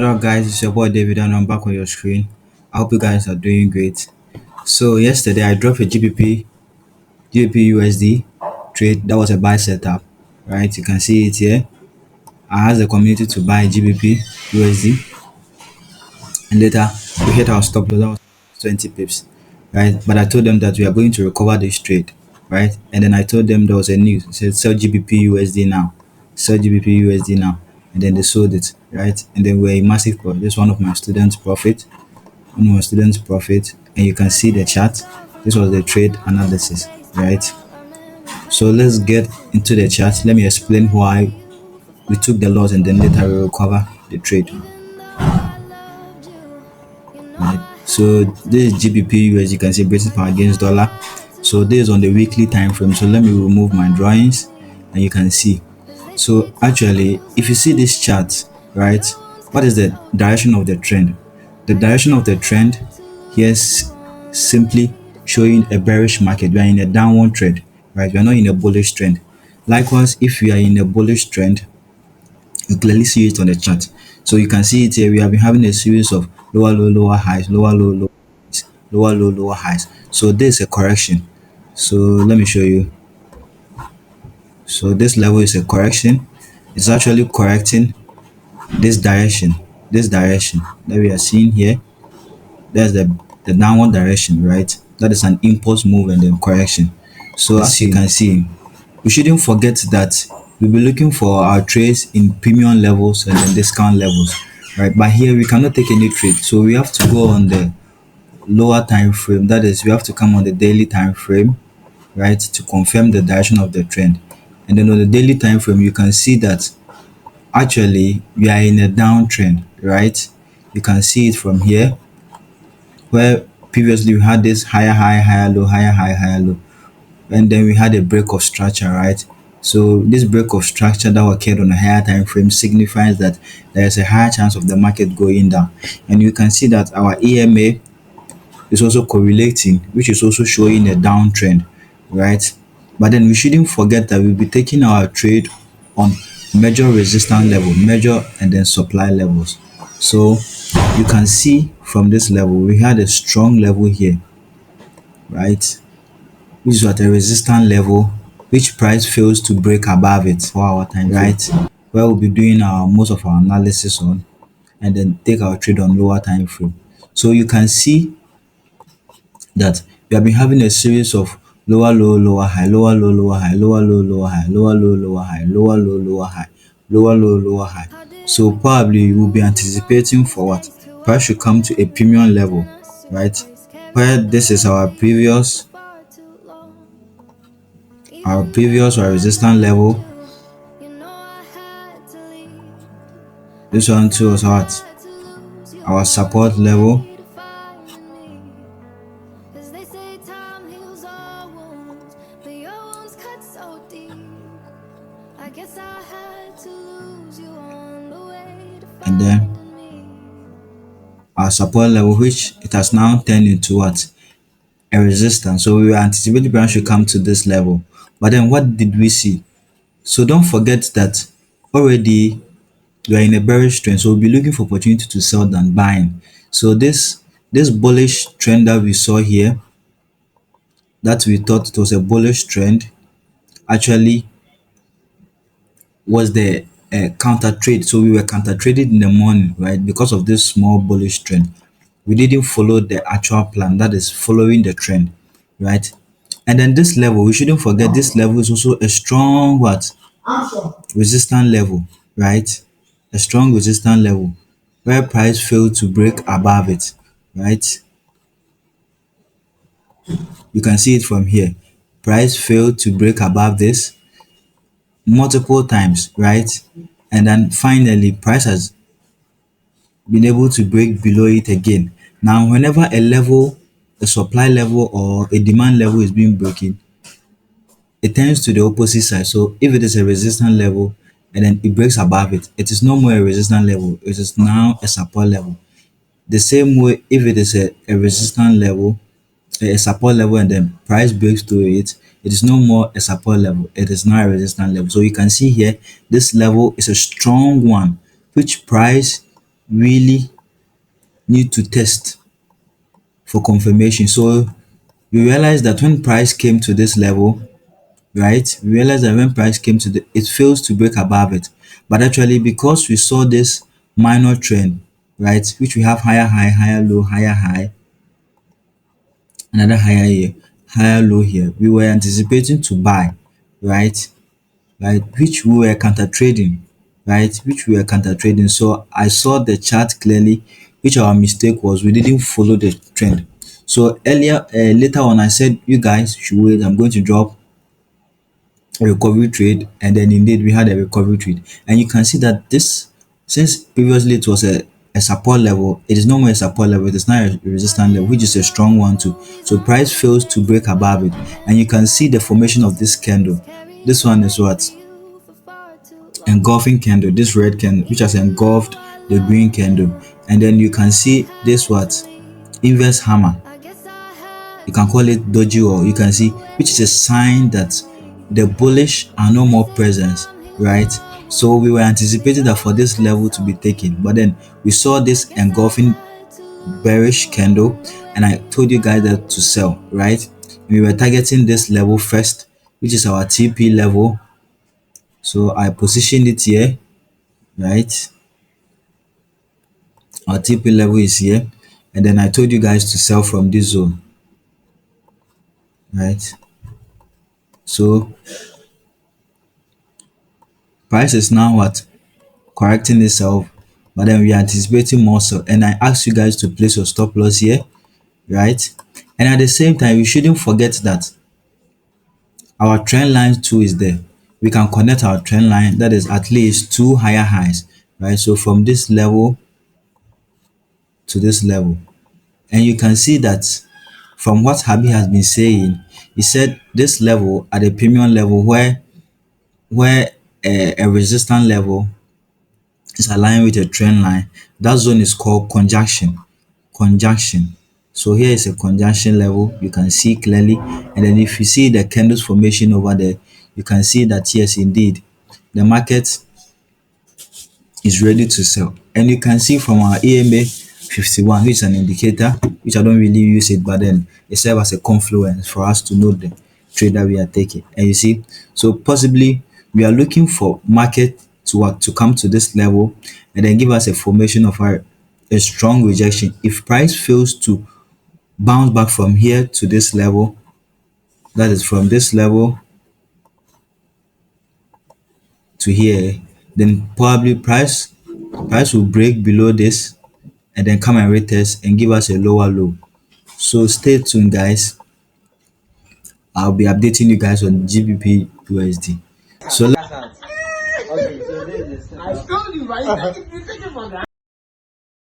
Up, guys? It's your boy David, and I'm back on your screen. I hope you guys are doing great. So yesterday I dropped a GBP USD trade. That was a buy setup, right? You can see it here. I asked the community to buy GBP USD, and later we hit our stop loss. That was 20 pips, right? But I told them that we are going to recover this trade, right? And then I told them there was a news. It said sell GBP USD now, sell GBP USD now, and then they sold it, right? And then we're a massive profit. This is one of my students' profit, and you can see the chart. This was the trade analysis, right? So let's get into the chart. Let me explain why we took the loss and then later we recover the trade, right? So this is GBP US. You can see British pound against dollar. So this is on the weekly time frame. So let me remove my drawings and you can see. So actually, if you see this chart, right, what is the direction of the trend? The direction of the trend here is simply showing a bearish market. We are in a downward trend, right? We are not in a bullish trend. Likewise, if we are in a bullish trend, you clearly see it on the chart. So you can see it here. We have been having a series of lower low, lower highs, lower low, lower highs, lower low, lower highs. So this is a correction. So let me show you. So this level is a correction. It's actually correcting this direction that we are seeing here. That's the downward direction, right? That is an impulse move and then correction. So as you can see, we shouldn't forget that we'll be looking for our trades in premium levels and then discount levels, right? But here we cannot take any trade, so we have to go on the lower time frame. That is, we have to come on the daily time frame, right, to confirm the direction of the trend. And then on the daily time frame, you can see that actually we are in a downtrend, right? You can see it from here, where previously we had this higher high, higher low, higher high, higher low, and then we had a break of structure, right? So this break of structure that occurred on a higher time frame signifies that there is a higher chance of the market going down. And you can see that our EMA is also correlating, which is also showing a downtrend, right? But then we shouldn't forget that we'll be taking our trade on major resistance level, major and then supply levels. So you can see from this level, we had a strong level here, right? Which is at a resistance level, which price fails to break above it for our time, right? Where we'll be doing our most of our analysis on, and then take our trade on lower time frame. So you can see that we have been having a series of lower low, lower high, lower low, lower high, lower low, lower high, lower low, lower high, lower low, lower high, lower low, lower high. So probably we'll be anticipating for what price should come to a premium level, right? Where this is our previous or resistance level. This one too was what our support level. And then our support level, which it has now turned into what a resistance. So we were anticipating price should come to this level, but then what did we see? So don't forget that already we are in a bearish trend, so we'll be looking for opportunity to sell than buying. So this bullish trend that we saw here, that we thought it was a bullish trend, actually was the counter trade. So we were counter traded in the morning, right? Because of this small bullish trend, we didn't follow the actual plan, that is following the trend, right? And then this level, we shouldn't forget, this level is also a strong what resistance level, right? A strong resistance level where price failed to break above it, right? You can see it from here. Price failed to break above this multiple times, right? And then finally price has been able to break below it again. Now whenever a supply level or a demand level is being broken, it tends to the opposite side. So if it is a resistance level and then it breaks above it, it is no more a resistance level, it is now a support level. The same way, if it is a resistance level, a support level, and then price breaks through it, it is no more a support level, it is now a resistance level. So you can see here, this level is a strong one, which price really need to test for confirmation. So we realized that when price came to this level, right? We realized that when price came to it fails to break above it. But actually, because we saw this minor trend, right, which we have higher high, higher low, higher high, another higher here, higher low here, we were anticipating to buy, right? Right, which we were counter trading, right? Which we were counter trading. So I saw the chart clearly, which our mistake was we didn't follow the trend. So earlier, later on, I said, you guys should wait. I'm going to drop a recovery trade, and then indeed we had a recovery trade. And you can see that this, since previously it was a support level, it is no more a support level, it is now a resistance level, which is a strong one too. So price fails to break above it, and you can see the formation of this candle. This one is what? Engulfing candle, this red candle which has engulfed the green candle. And then you can see this what? Inverse hammer. You can call it doji, or you can see, which is a sign that the bullish are no more present, right? So we were anticipating that for this level to be taken, but then we saw this engulfing bearish candle, and I told you guys that to sell, right? We were targeting this level first, which is our TP level. So I positioned it here, right? Our TP level is here, and then I told you guys to sell from this zone, right? So price is now what? Correcting itself, but then we are anticipating more so, and I asked you guys to place your stop loss here, right? And at the same time, we shouldn't forget that our trend line too is there. We can connect our trend line, that is at least two higher highs, right? So from this level to this level, and you can see that from what Habi has been saying, he said this level at a premium level where a resistance level is aligned with a trend line, that zone is called conjunction. Conjunction. So here is a conjunction level, you can see clearly. And then if you see the candles formation over there, you can see that yes, indeed, the market is ready to sell. And you can see from our EMA 51, which is an indicator, which I don't really use it, but then it serves as a confluence for us to know the trade that we are taking. And you see, so possibly we are looking for market to come to this level and then give us a formation of a strong rejection. If price fails to bounce back from here to this level, that is from this level to here, then probably price will break below this and then come and retest and give us a lower low. So stay tuned, guys. I'll be updating you guys on GBP USD. So